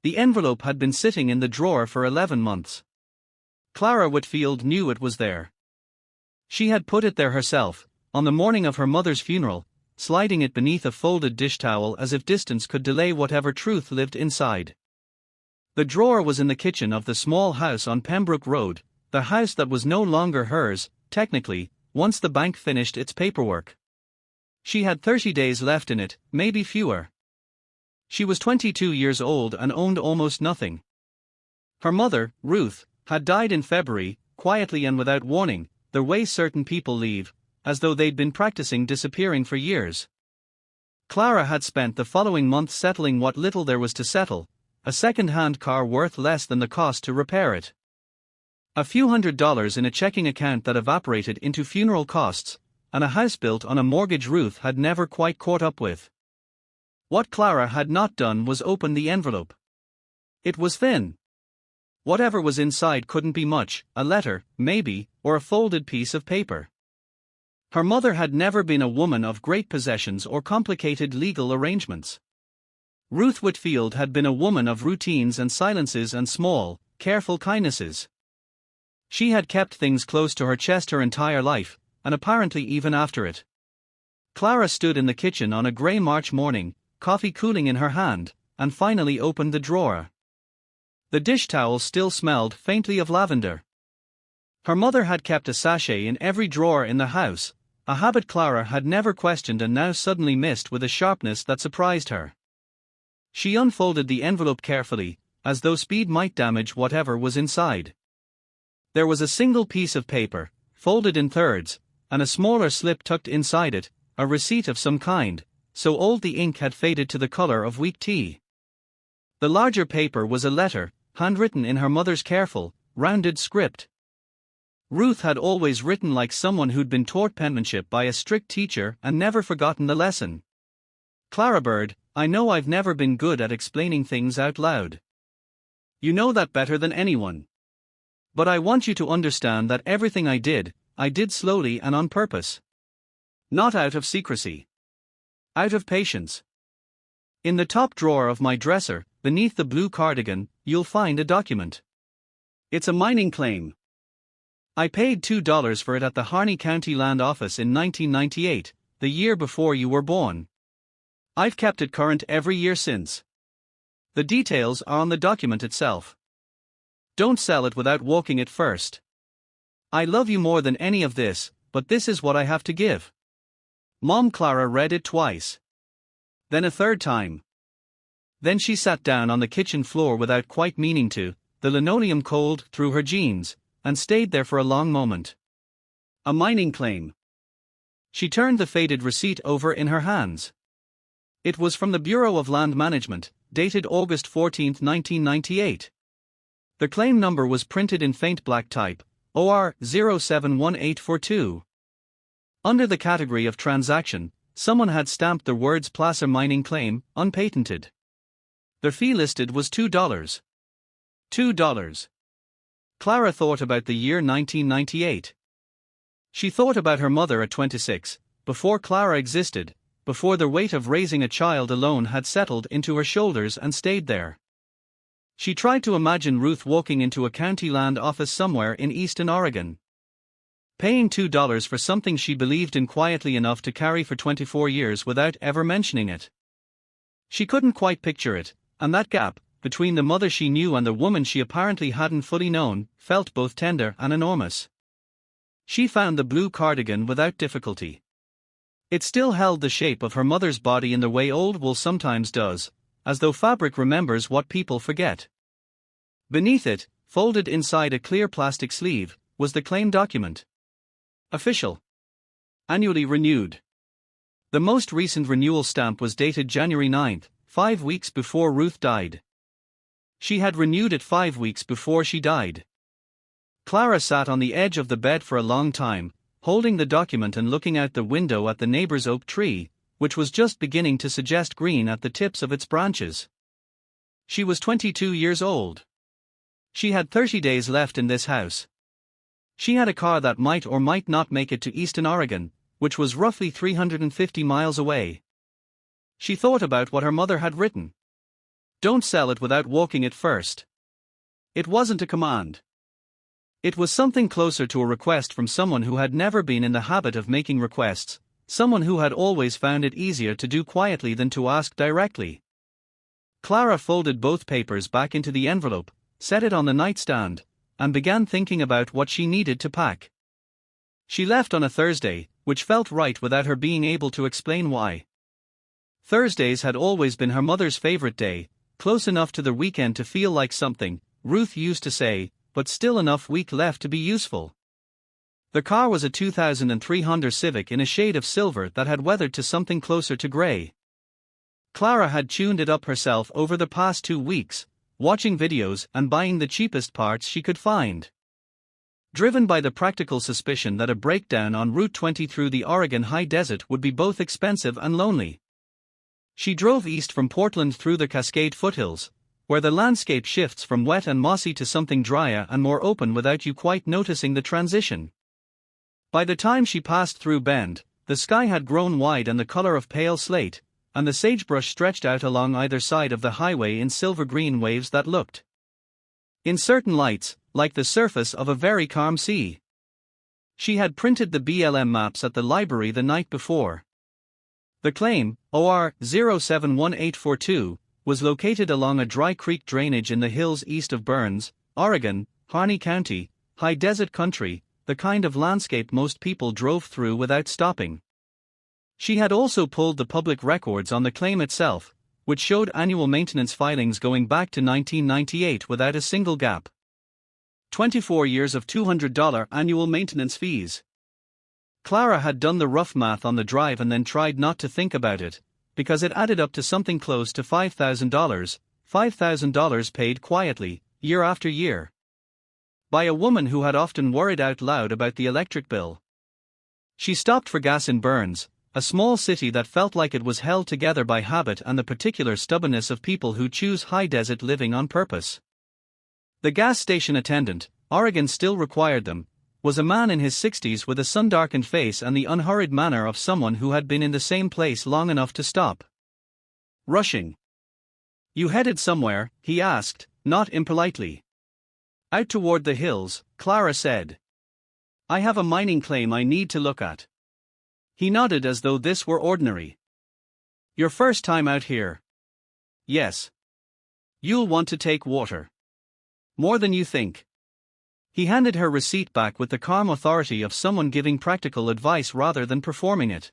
The envelope had been sitting in the drawer for 11 months. Clara Whitfield knew it was there. She had put it there herself, on the morning of her mother's funeral, sliding it beneath a folded dish towel as if distance could delay whatever truth lived inside. The drawer was in the kitchen of the small house on Pembroke Road, the house that was no longer hers, technically, once the bank finished its paperwork. She had 30 days left in it, maybe fewer. She was 22 years old and owned almost nothing. Her mother, Ruth, had died in February, quietly and without warning, the way certain people leave, as though they'd been practicing disappearing for years. Clara had spent the following month settling what little there was to settle, a second-hand car worth less than the cost to repair it. A few $100s in a checking account that evaporated into funeral costs, and a house built on a mortgage Ruth had never quite caught up with. What Clara had not done was open the envelope. It was thin. Whatever was inside couldn't be much, a letter, maybe, or a folded piece of paper. Her mother had never been a woman of great possessions or complicated legal arrangements. Ruth Whitfield had been a woman of routines and silences and small, careful kindnesses. She had kept things close to her chest her entire life, and apparently even after it. Clara stood in the kitchen on a grey March morning, coffee cooling in her hand, and finally opened the drawer. The dish towel still smelled faintly of lavender. Her mother had kept a sachet in every drawer in the house, a habit Clara had never questioned and now suddenly missed with a sharpness that surprised her. She unfolded the envelope carefully, as though speed might damage whatever was inside. There was a single piece of paper, folded in thirds, and a smaller slip tucked inside it, a receipt of some kind, so old the ink had faded to the color of weak tea. The larger paper was a letter, handwritten in her mother's careful, rounded script. Ruth had always written like someone who'd been taught penmanship by a strict teacher and never forgotten the lesson. Clara Bird, I know I've never been good at explaining things out loud. You know that better than anyone. But I want you to understand that everything I did slowly and on purpose. Not out of secrecy. Out of patience. In the top drawer of my dresser, beneath the blue cardigan, you'll find a document. It's a mining claim. I paid $2 for it at the Harney County Land Office in 1998, the year before you were born. I've kept it current every year since. The details are on the document itself. Don't sell it without walking it first. I love you more than any of this, but this is what I have to give. Mom. Clara read it twice. Then a third time. Then she sat down on the kitchen floor without quite meaning to, the linoleum cold through her jeans, and stayed there for a long moment. A mining claim. She turned the faded receipt over in her hands. It was from the Bureau of Land Management, dated August 14, 1998. The claim number was printed in faint black type, OR 071842. Under the category of transaction, someone had stamped the words Placer Mining Claim, unpatented. The fee listed was $2. $2. Clara thought about the year 1998. She thought about her mother at 26, before Clara existed, before the weight of raising a child alone had settled into her shoulders and stayed there. She tried to imagine Ruth walking into a county land office somewhere in eastern Oregon, paying $2 for something she believed in quietly enough to carry for 24 years without ever mentioning it. She couldn't quite picture it, and that gap, between the mother she knew and the woman she apparently hadn't fully known, felt both tender and enormous. She found the blue cardigan without difficulty. It still held the shape of her mother's body in the way old wool sometimes does, as though fabric remembers what people forget. Beneath it, folded inside a clear plastic sleeve, was the claim document. Official. Annually renewed. The most recent renewal stamp was dated January 9, 5 weeks before Ruth died. She had renewed it 5 weeks before she died. Clara sat on the edge of the bed for a long time, holding the document and looking out the window at the neighbor's oak tree, which was just beginning to suggest green at the tips of its branches. She was 22 years old. She had 30 days left in this house. She had a car that might or might not make it to Eastern Oregon, which was roughly 350 miles away. She thought about what her mother had written. Don't sell it without walking it first. It wasn't a command. It was something closer to a request from someone who had never been in the habit of making requests, someone who had always found it easier to do quietly than to ask directly. Clara folded both papers back into the envelope, set it on the nightstand, and began thinking about what she needed to pack. She left on a Thursday, which felt right without her being able to explain why. Thursdays had always been her mother's favorite day, close enough to the weekend to feel like something, Ruth used to say, but still enough week left to be useful. The car was a 2003 Honda Civic in a shade of silver that had weathered to something closer to grey. Clara had tuned it up herself over the past 2 weeks, watching videos and buying the cheapest parts she could find. Driven by the practical suspicion that a breakdown on Route 20 through the Oregon high desert would be both expensive and lonely. She drove east from Portland through the Cascade foothills, where the landscape shifts from wet and mossy to something drier and more open without you quite noticing the transition. By the time she passed through Bend, the sky had grown wide and the color of pale slate, and the sagebrush stretched out along either side of the highway in silver-green waves that looked, in certain lights, like the surface of a very calm sea. She had printed the BLM maps at the library the night before. The claim, OR 071842, was located along a dry creek drainage in the hills east of Burns, Oregon, Harney County, high desert country, the kind of landscape most people drove through without stopping. She had also pulled the public records on the claim itself, which showed annual maintenance filings going back to 1998 without a single gap. 24 years of $200 annual maintenance fees. Clara had done the rough math on the drive and then tried not to think about it, because it added up to something close to $5,000, $5,000 paid quietly, year after year. By a woman who had often worried out loud about the electric bill. She stopped for gas in Burns, a small city that felt like it was held together by habit and the particular stubbornness of people who choose high desert living on purpose. The gas station attendant, Oregon still required them, was a man in his 60s with a sun-darkened face and the unhurried manner of someone who had been in the same place long enough to stop. Rushing. "You headed somewhere?" he asked, not impolitely. "Out toward the hills," Clara said. "I have a mining claim I need to look at." He nodded as though this were ordinary. "Your first time out here?" "Yes." "You'll want to take water. More than you think." He handed her receipt back with the calm authority of someone giving practical advice rather than performing it.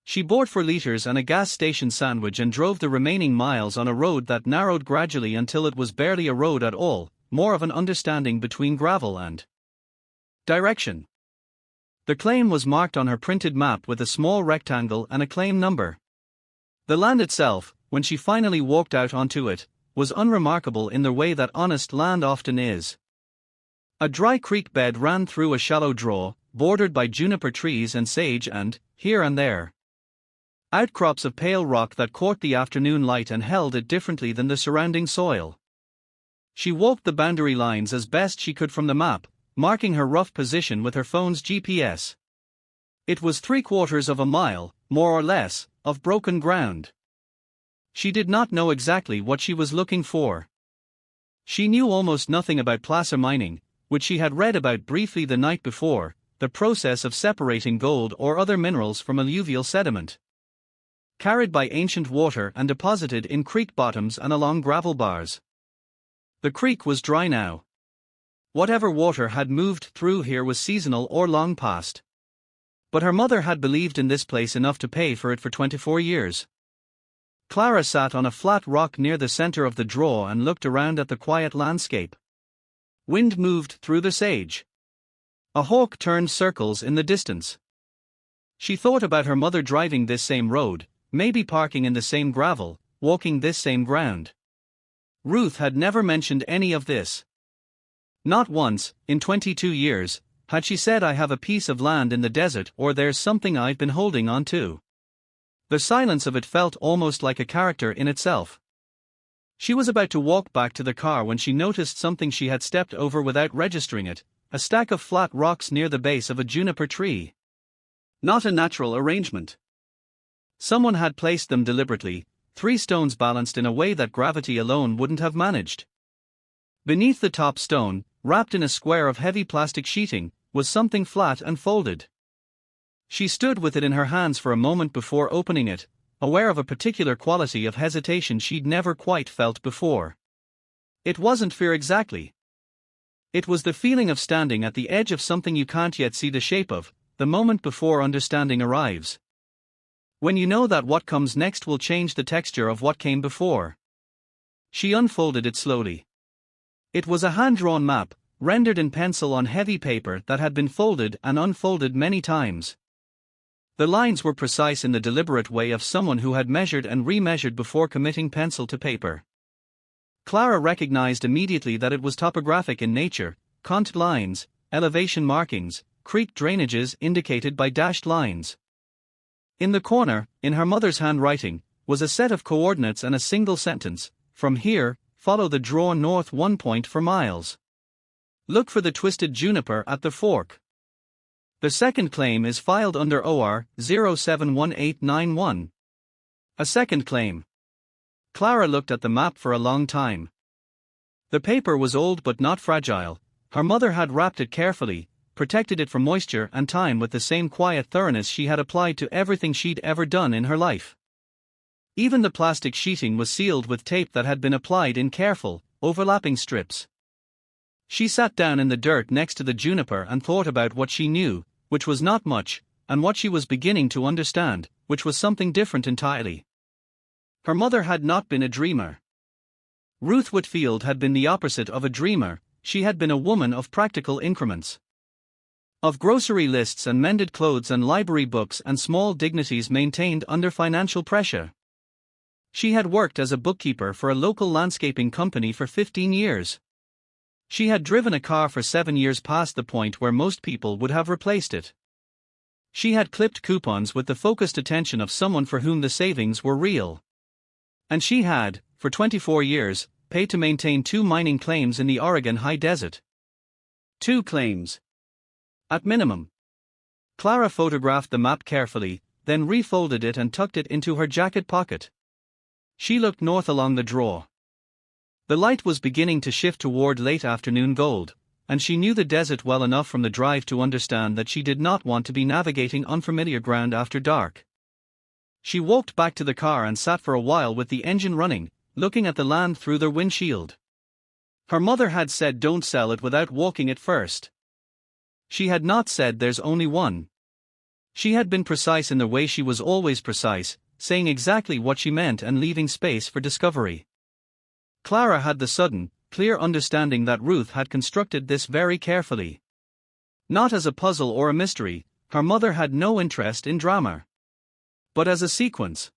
She bought 4 liters and a gas station sandwich and drove the remaining miles on a road that narrowed gradually until it was barely a road at all, more of an understanding between gravel and direction. The claim was marked on her printed map with a small rectangle and a claim number. The land itself, when she finally walked out onto it, was unremarkable in the way that honest land often is. A dry creek bed ran through a shallow draw, bordered by juniper trees and sage and, here and there, outcrops of pale rock that caught the afternoon light and held it differently than the surrounding soil. She walked the boundary lines as best she could from the map, marking her rough position with her phone's GPS. It was 3/4 of a mile, more or less, of broken ground. She did not know exactly what she was looking for. She knew almost nothing about placer mining, which she had read about briefly the night before, the process of separating gold or other minerals from alluvial sediment, carried by ancient water and deposited in creek bottoms and along gravel bars. The creek was dry now. Whatever water had moved through here was seasonal or long past. But her mother had believed in this place enough to pay for it for 24 years. Clara sat on a flat rock near the center of the draw and looked around at the quiet landscape. Wind moved through the sage. A hawk turned circles in the distance. She thought about her mother driving this same road, maybe parking in the same gravel, walking this same ground. Ruth had never mentioned any of this. Not once, in 22 years, had she said I have a piece of land in the desert or there's something I've been holding on to. The silence of it felt almost like a character in itself. She was about to walk back to the car when she noticed something she had stepped over without registering it, a stack of flat rocks near the base of a juniper tree. Not a natural arrangement. Someone had placed them deliberately, 3 stones balanced in a way that gravity alone wouldn't have managed. Beneath the top stone, wrapped in a square of heavy plastic sheeting, was something flat and folded. She stood with it in her hands for a moment before opening it, aware of a particular quality of hesitation she'd never quite felt before. It wasn't fear exactly. It was the feeling of standing at the edge of something you can't yet see the shape of, the moment before understanding arrives. When you know that what comes next will change the texture of what came before. She unfolded it slowly. It was a hand-drawn map, rendered in pencil on heavy paper that had been folded and unfolded many times. The lines were precise in the deliberate way of someone who had measured and remeasured before committing pencil to paper. Clara recognized immediately that it was topographic in nature, contoured lines, elevation markings, creek drainages indicated by dashed lines. In the corner, in her mother's handwriting, was a set of coordinates and a single sentence: "From here, follow the draw north 1 point for miles. Look for the twisted juniper at the fork." The second claim is filed under OR 071891. A second claim. Clara looked at the map for a long time. The paper was old but not fragile. Her mother had wrapped it carefully, protected it from moisture and time with the same quiet thoroughness she had applied to everything she'd ever done in her life. Even the plastic sheeting was sealed with tape that had been applied in careful, overlapping strips. She sat down in the dirt next to the juniper and thought about what she knew, which was not much, and what she was beginning to understand, which was something different entirely. Her mother had not been a dreamer. Ruth Whitfield had been the opposite of a dreamer. She had been a woman of practical increments. Of grocery lists and mended clothes and library books and small dignities maintained under financial pressure. She had worked as a bookkeeper for a local landscaping company for 15 years. She had driven a car for 7 years past the point where most people would have replaced it. She had clipped coupons with the focused attention of someone for whom the savings were real. And she had, for 24 years, paid to maintain 2 mining claims in the Oregon high desert. 2 claims. At minimum. Clara photographed the map carefully, then refolded it and tucked it into her jacket pocket. She looked north along the draw. The light was beginning to shift toward late afternoon gold, and she knew the desert well enough from the drive to understand that she did not want to be navigating unfamiliar ground after dark. She walked back to the car and sat for a while with the engine running, looking at the land through their windshield. Her mother had said don't sell it without walking it first. She had not said there's only one. She had been precise in the way she was always precise, saying exactly what she meant and leaving space for discovery. Clara had the sudden, clear understanding that Ruth had constructed this very carefully. Not as a puzzle or a mystery, her mother had no interest in drama. But as a sequence.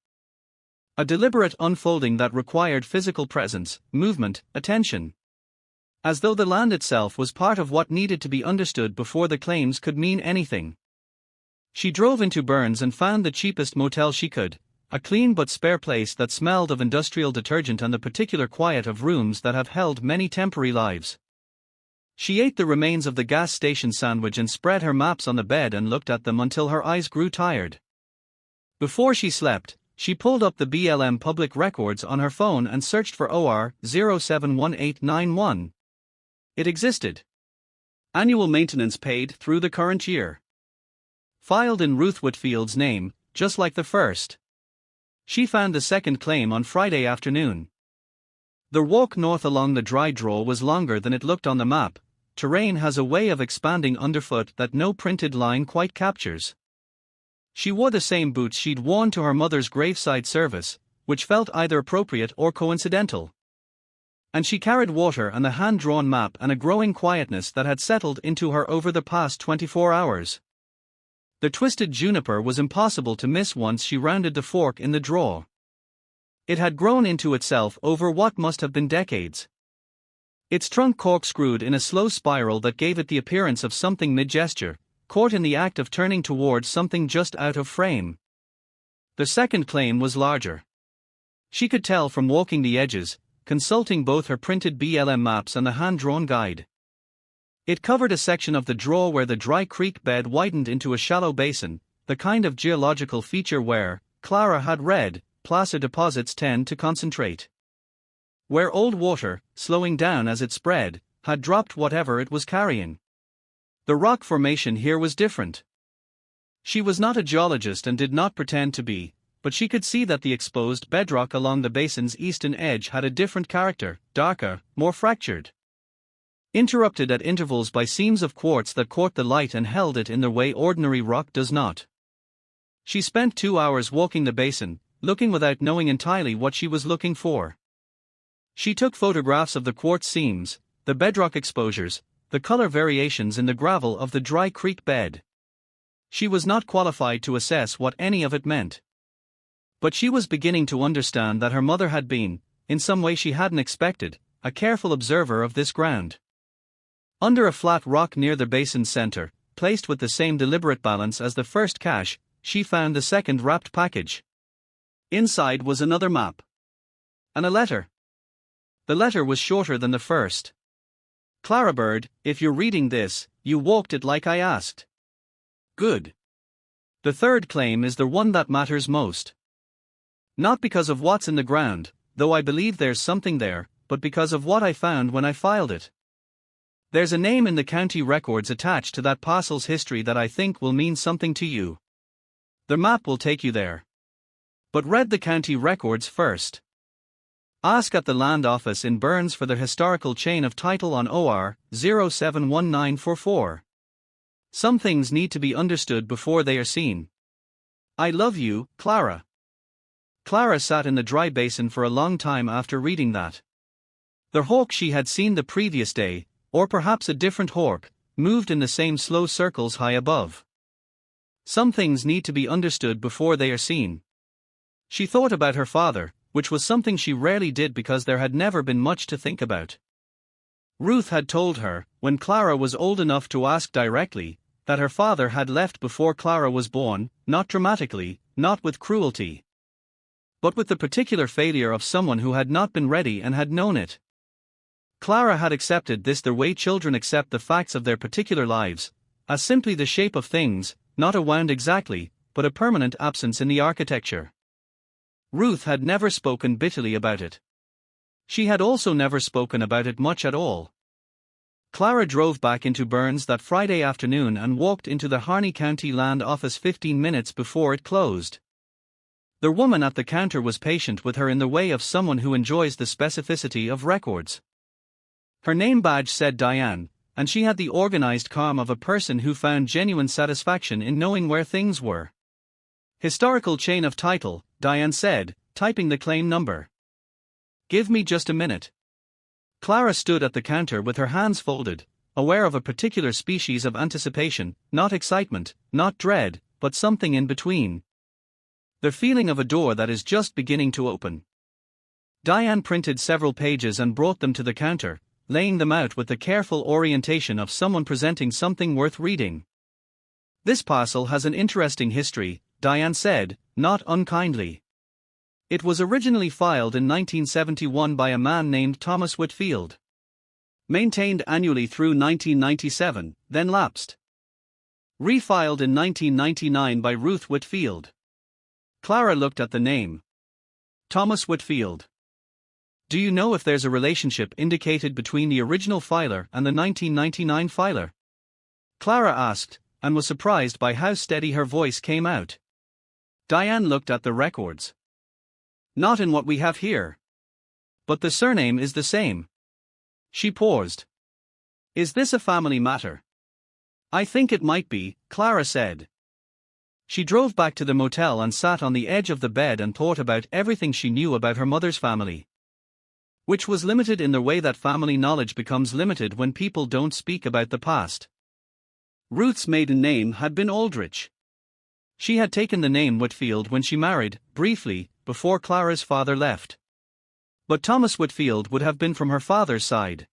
A deliberate unfolding that required physical presence, movement, attention. As though the land itself was part of what needed to be understood before the claims could mean anything. She drove into Burns and found the cheapest motel she could, a clean but spare place that smelled of industrial detergent and the particular quiet of rooms that have held many temporary lives. She ate the remains of the gas station sandwich and spread her maps on the bed and looked at them until her eyes grew tired. Before she slept, she pulled up the BLM public records on her phone and searched for OR 071891. It existed. Annual maintenance paid through the current year. Filed in Ruth Whitfield's name, just like the first. She found the second claim on Friday afternoon. The walk north along the dry draw was longer than it looked on the map. Terrain has a way of expanding underfoot that no printed line quite captures. She wore the same boots she'd worn to her mother's graveside service, which felt either appropriate or coincidental. And she carried water and the hand-drawn map and a growing quietness that had settled into her over the past 24 hours. The twisted juniper was impossible to miss once she rounded the fork in the draw. It had grown into itself over what must have been decades. Its trunk corkscrewed in a slow spiral that gave it the appearance of something mid-gesture, caught in the act of turning towards something just out of frame. The second claim was larger. She could tell from walking the edges, consulting both her printed BLM maps and the hand-drawn guide. It covered a section of the draw where the dry creek bed widened into a shallow basin, the kind of geological feature where, Clara had read, placer deposits tend to concentrate. Where old water, slowing down as it spread, had dropped whatever it was carrying. The rock formation here was different. She was not a geologist and did not pretend to be, but she could see that the exposed bedrock along the basin's eastern edge had a different character, darker, more fractured. Interrupted at intervals by seams of quartz that caught the light and held it in the way ordinary rock does not. She spent 2 hours walking the basin, looking without knowing entirely what she was looking for. She took photographs of the quartz seams, the bedrock exposures, the color variations in the gravel of the dry creek bed. She was not qualified to assess what any of it meant. But she was beginning to understand that her mother had been, in some way she hadn't expected, a careful observer of this ground. Under a flat rock near the basin's center, placed with the same deliberate balance as the first cache, she found the second wrapped package. Inside was another map. And a letter. The letter was shorter than the first. Clara Bird, if you're reading this, you walked it like I asked. Good. The third claim is the one that matters most. Not because of what's in the ground, though I believe there's something there, but because of what I found when I filed it. There's a name in the county records attached to that parcel's history that I think will mean something to you. The map will take you there. But read the county records first. Ask at the land office in Burns for the historical chain of title on OR 071944. Some things need to be understood before they are seen. I love you, Clara. Clara sat in the dry basin for a long time after reading that. The hawk she had seen the previous day, or perhaps a different hawk, moved in the same slow circles high above. Some things need to be understood before they are seen. She thought about her father, which was something she rarely did because there had never been much to think about. Ruth had told her, when Clara was old enough to ask directly, that her father had left before Clara was born, not dramatically, not with cruelty, but with the particular failure of someone who had not been ready and had known it. Clara had accepted this the way children accept the facts of their particular lives, as simply the shape of things, not a wound exactly, but a permanent absence in the architecture. Ruth had never spoken bitterly about it. She had also never spoken about it much at all. Clara drove back into Burns that Friday afternoon and walked into the Harney County Land Office 15 minutes before it closed. The woman at the counter was patient with her in the way of someone who enjoys the specificity of records. Her name badge said Diane, and she had the organized calm of a person who found genuine satisfaction in knowing where things were. Historical chain of title, Diane said, typing the claim number. Give me just a minute. Clara stood at the counter with her hands folded, aware of a particular species of anticipation, not excitement, not dread, but something in between. The feeling of a door that is just beginning to open. Diane printed several pages and brought them to the counter, laying them out with the careful orientation of someone presenting something worth reading. This parcel has an interesting history, Diane said, not unkindly. It was originally filed in 1971 by a man named Thomas Whitfield. Maintained annually through 1997, then lapsed. Refiled in 1999 by Ruth Whitfield. Clara looked at the name. Thomas Whitfield. Do you know if there's a relationship indicated between the original filer and the 1999 filer? Clara asked, and was surprised by how steady her voice came out. Diane looked at the records. Not in what we have here. But the surname is the same. She paused. Is this a family matter? I think it might be, Clara said. She drove back to the motel and sat on the edge of the bed and thought about everything she knew about her mother's family. Which was limited in the way that family knowledge becomes limited when people don't speak about the past. Ruth's maiden name had been Aldrich. She had taken the name Whitfield when she married, briefly, before Clara's father left. But Thomas Whitfield would have been from her father's side.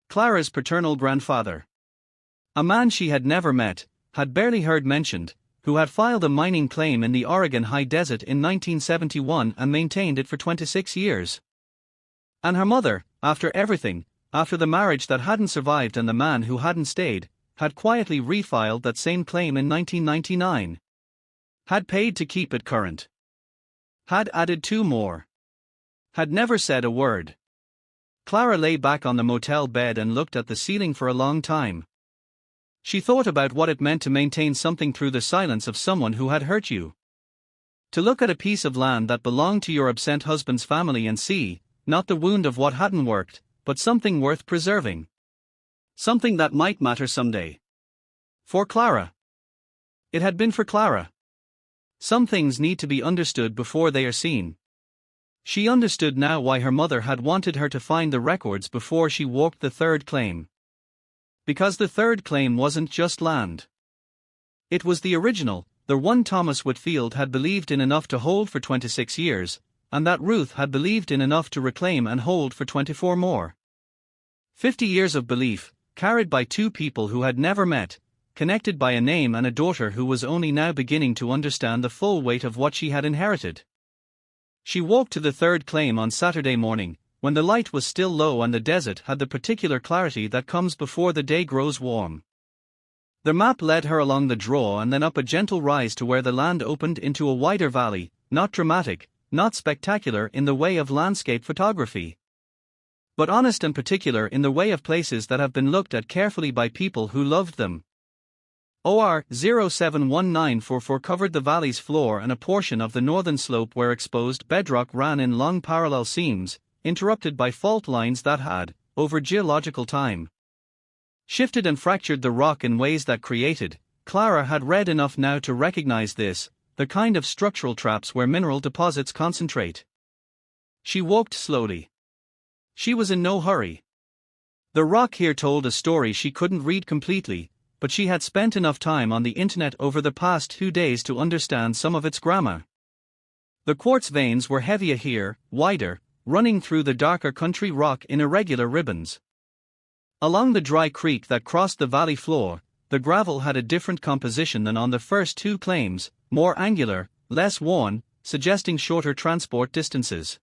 Clara's paternal grandfather. A man she had never met, had barely heard mentioned, who had filed a mining claim in the Oregon High Desert in 1971 and maintained it for 26 years. And her mother, after everything, after the marriage that hadn't survived and the man who hadn't stayed, had quietly refiled that same claim in 1999. Had paid to keep it current. Had added 2 more. Had never said a word. Clara lay back on the motel bed and looked at the ceiling for a long time. She thought about what it meant to maintain something through the silence of someone who had hurt you. To look at a piece of land that belonged to your absent husband's family and see, not the wound of what hadn't worked, but something worth preserving. Something that might matter someday. For Clara. It had been for Clara. Some things need to be understood before they are seen. She understood now why her mother had wanted her to find the records before she walked the third claim. Because the third claim wasn't just land. It was the original, the one Thomas Whitfield had believed in enough to hold for 26 years, and that Ruth had believed in enough to reclaim and hold for 24 more. 50 years of belief, carried by 2 people who had never met, connected by a name and a daughter who was only now beginning to understand the full weight of what she had inherited. She walked to the third claim on Saturday morning, when the light was still low and the desert had the particular clarity that comes before the day grows warm. The map led her along the draw and then up a gentle rise to where the land opened into a wider valley, not dramatic, not spectacular in the way of landscape photography, but honest and particular in the way of places that have been looked at carefully by people who loved them. OR 07194 covered the valley's floor and a portion of the northern slope where exposed bedrock ran in long parallel seams, interrupted by fault lines that had, over geological time, shifted and fractured the rock in ways that created, Clara had read enough now to recognize this, the kind of structural traps where mineral deposits concentrate. She walked slowly. She was in no hurry. The rock here told a story she couldn't read completely, but she had spent enough time on the internet over the past 2 days to understand some of its grammar. The quartz veins were heavier here, wider, running through the darker country rock in irregular ribbons. Along the dry creek that crossed the valley floor, the gravel had a different composition than on the first 2 claims, more angular, less worn, suggesting shorter transport distances.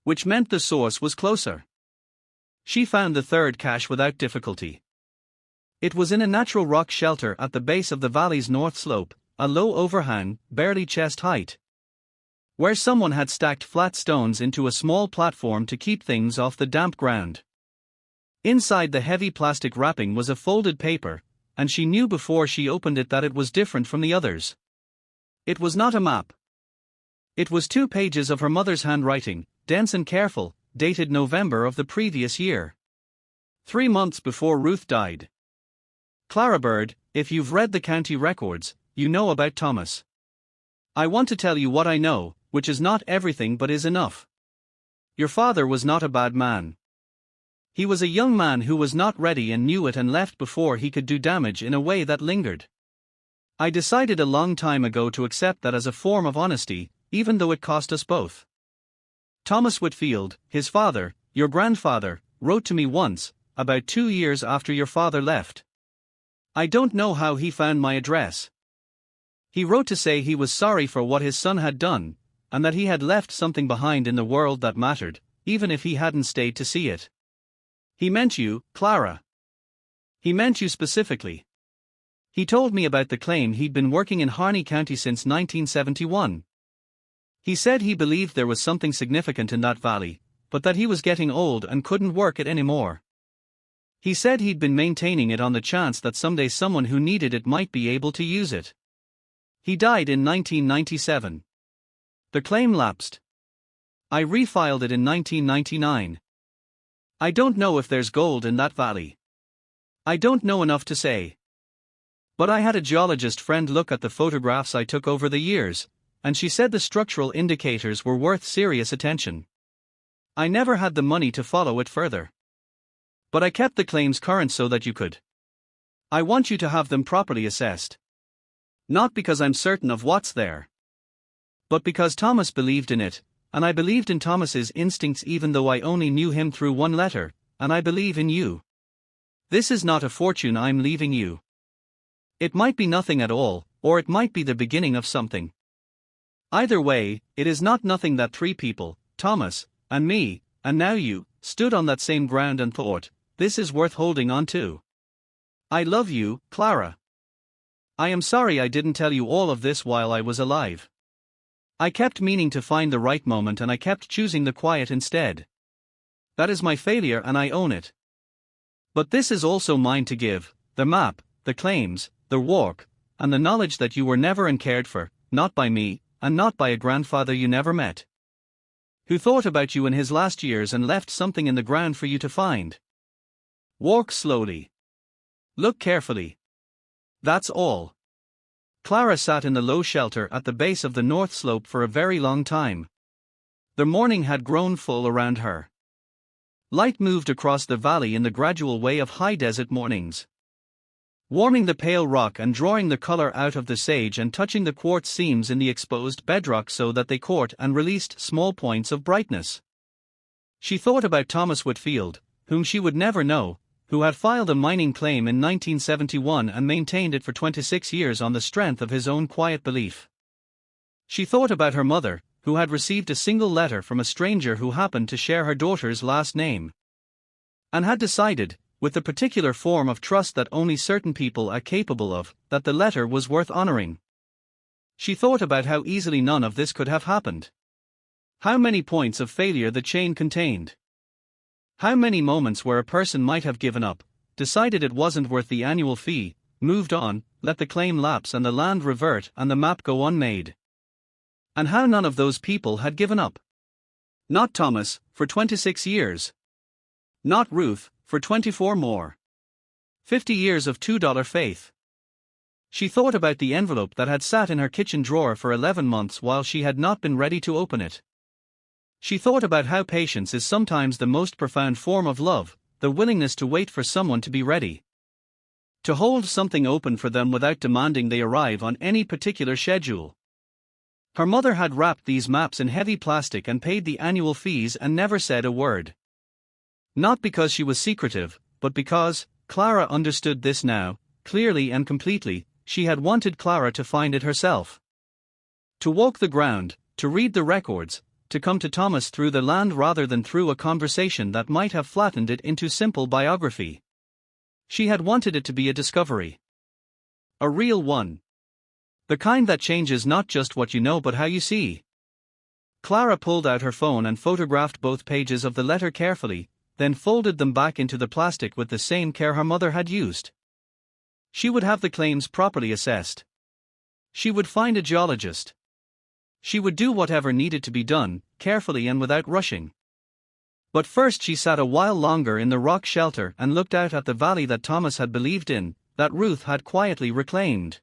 Which meant the source was closer. She found the third cache without difficulty. It was in a natural rock shelter at the base of the valley's north slope, a low overhang, barely chest height, where someone had stacked flat stones into a small platform to keep things off the damp ground. Inside the heavy plastic wrapping was a folded paper, and she knew before she opened it that it was different from the others. It was not a map. It was 2 pages of her mother's handwriting, dense and careful, dated November of the previous year. 3 months before Ruth died. Clara Bird, if you've read the county records, you know about Thomas. I want to tell you what I know, which is not everything but is enough. Your father was not a bad man. He was a young man who was not ready and knew it and left before he could do damage in a way that lingered. I decided a long time ago to accept that as a form of honesty, even though it cost us both. Thomas Whitfield, his father, your grandfather, wrote to me once, about 2 years after your father left. I don't know how he found my address. He wrote to say he was sorry for what his son had done, and that he had left something behind in the world that mattered, even if he hadn't stayed to see it. He meant you, Clara. He meant you specifically. He told me about the claim he'd been working in Harney County since 1971. He said he believed there was something significant in that valley, but that he was getting old and couldn't work it anymore. He said he'd been maintaining it on the chance that someday someone who needed it might be able to use it. He died in 1997. The claim lapsed. I refiled it in 1999. I don't know if there's gold in that valley. I don't know enough to say. But I had a geologist friend look at the photographs I took over the years, and she said the structural indicators were worth serious attention. I never had the money to follow it further. But I kept the claims current so that you could. I want you to have them properly assessed. Not because I'm certain of what's there, but because Thomas believed in it, and I believed in Thomas's instincts even though I only knew him through one letter, and I believe in you. This is not a fortune I'm leaving you. It might be nothing at all, or it might be the beginning of something. Either way, it is not nothing that 3 people, Thomas, and me, and now you, stood on that same ground and thought, this is worth holding on to. I love you, Clara. I am sorry I didn't tell you all of this while I was alive. I kept meaning to find the right moment and I kept choosing the quiet instead. That is my failure and I own it. But this is also mine to give, the map, the claims, the work, and the knowledge that you were never and cared for, not by me, and not by a grandfather you never met. Who thought about you in his last years and left something in the ground for you to find. Walk slowly. Look carefully. That's all. Clara sat in the low shelter at the base of the north slope for a very long time. The morning had grown full around her. Light moved across the valley in the gradual way of high desert mornings, warming the pale rock and drawing the color out of the sage and touching the quartz seams in the exposed bedrock so that they caught and released small points of brightness. She thought about Thomas Whitfield, whom she would never know, who had filed a mining claim in 1971 and maintained it for 26 years on the strength of his own quiet belief. She thought about her mother, who had received a single letter from a stranger who happened to share her daughter's last name, and had decided, with the particular form of trust that only certain people are capable of, that the letter was worth honoring. She thought about how easily none of this could have happened. How many points of failure the chain contained. How many moments where a person might have given up, decided it wasn't worth the annual fee, moved on, let the claim lapse and the land revert and the map go unmade. And how none of those people had given up. Not Thomas, for 26 years. Not Ruth, for 24 more. 50 years of $2 faith. She thought about the envelope that had sat in her kitchen drawer for 11 months while she had not been ready to open it. She thought about how patience is sometimes the most profound form of love, the willingness to wait for someone to be ready. To hold something open for them without demanding they arrive on any particular schedule. Her mother had wrapped these maps in heavy plastic and paid the annual fees and never said a word. Not because she was secretive, but because, Clara understood this now, clearly and completely, she had wanted Clara to find it herself. To walk the ground, to read the records, to come to Thomas through the land rather than through a conversation that might have flattened it into simple biography. She had wanted it to be a discovery. A real one. The kind that changes not just what you know but how you see. Clara pulled out her phone and photographed both pages of the letter carefully, then folded them back into the plastic with the same care her mother had used. She would have the claims properly assessed. She would find a geologist. She would do whatever needed to be done, carefully and without rushing. But first she sat a while longer in the rock shelter and looked out at the valley that Thomas had believed in, that Ruth had quietly reclaimed.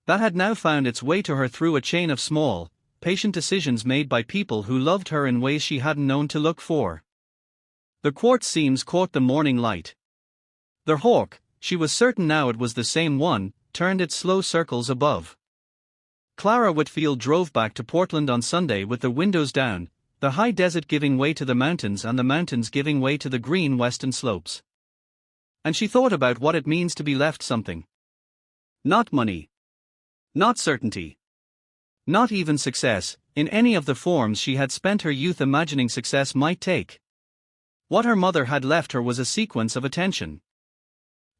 That had now found its way to her through a chain of small, patient decisions made by people who loved her in ways she hadn't known to look for. The quartz seams caught the morning light. The hawk, she was certain now it was the same one, turned its slow circles above. Clara Whitfield drove back to Portland on Sunday with the windows down, the high desert giving way to the mountains and the mountains giving way to the green western slopes. And she thought about what it means to be left something. Not money. Not certainty. Not even success, in any of the forms she had spent her youth imagining success might take. What her mother had left her was a sequence of attention.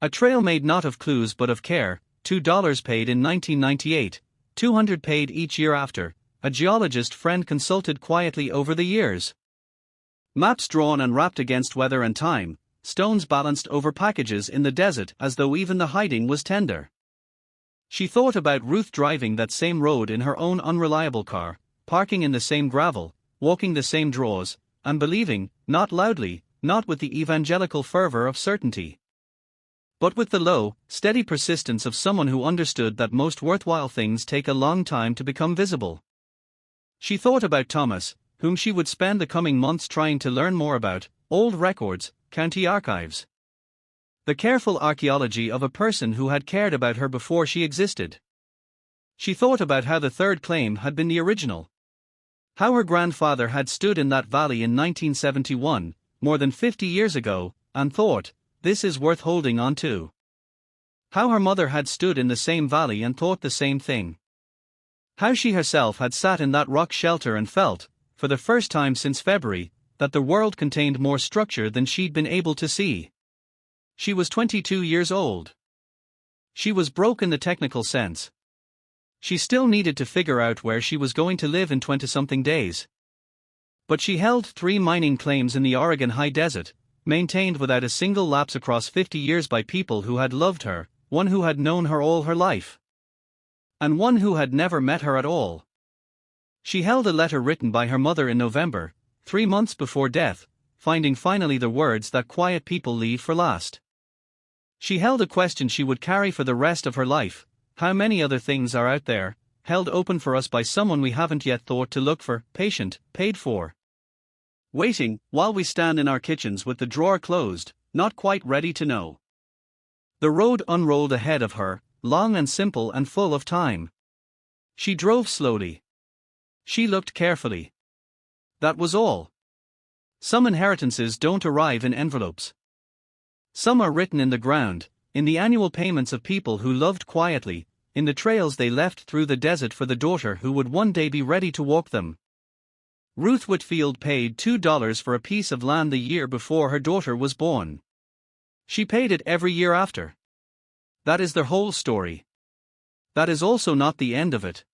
A trail made not of clues but of care, $2 paid in 1998, $200 paid each year after, a geologist friend consulted quietly over the years. Maps drawn and wrapped against weather and time, stones balanced over packages in the desert as though even the hiding was tender. She thought about Ruth driving that same road in her own unreliable car, parking in the same gravel, walking the same draws, and believing, not loudly, not with the evangelical fervor of certainty, but with the low, steady persistence of someone who understood that most worthwhile things take a long time to become visible. She thought about Thomas, whom she would spend the coming months trying to learn more about, old records, county archives. The careful archaeology of a person who had cared about her before she existed. She thought about how the third claim had been the original. How her grandfather had stood in that valley in 1971, more than 50 years ago, and thought, this is worth holding on to. How her mother had stood in the same valley and thought the same thing. How she herself had sat in that rock shelter and felt, for the first time since February, that the world contained more structure than she'd been able to see. She was 22 years old. She was broke in the technical sense. She still needed to figure out where she was going to live in 20-something days. But she held 3 mining claims in the Oregon high desert, maintained without a single lapse across 50 years by people who had loved her, one who had known her all her life, and one who had never met her at all. She held a letter written by her mother in November, 3 months before death, finding finally the words that quiet people leave for last. She held a question she would carry for the rest of her life: how many other things are out there, held open for us by someone we haven't yet thought to look for, patient, paid for, waiting, while we stand in our kitchens with the drawer closed, not quite ready to know. The road unrolled ahead of her, long and simple and full of time. She drove slowly. She looked carefully. That was all. Some inheritances don't arrive in envelopes. Some are written in the ground, in the annual payments of people who loved quietly, in the trails they left through the desert for the daughter who would one day be ready to walk them. Ruth Whitfield paid $2 for a piece of land the year before her daughter was born. She paid it every year after. That is their whole story. That is also not the end of it.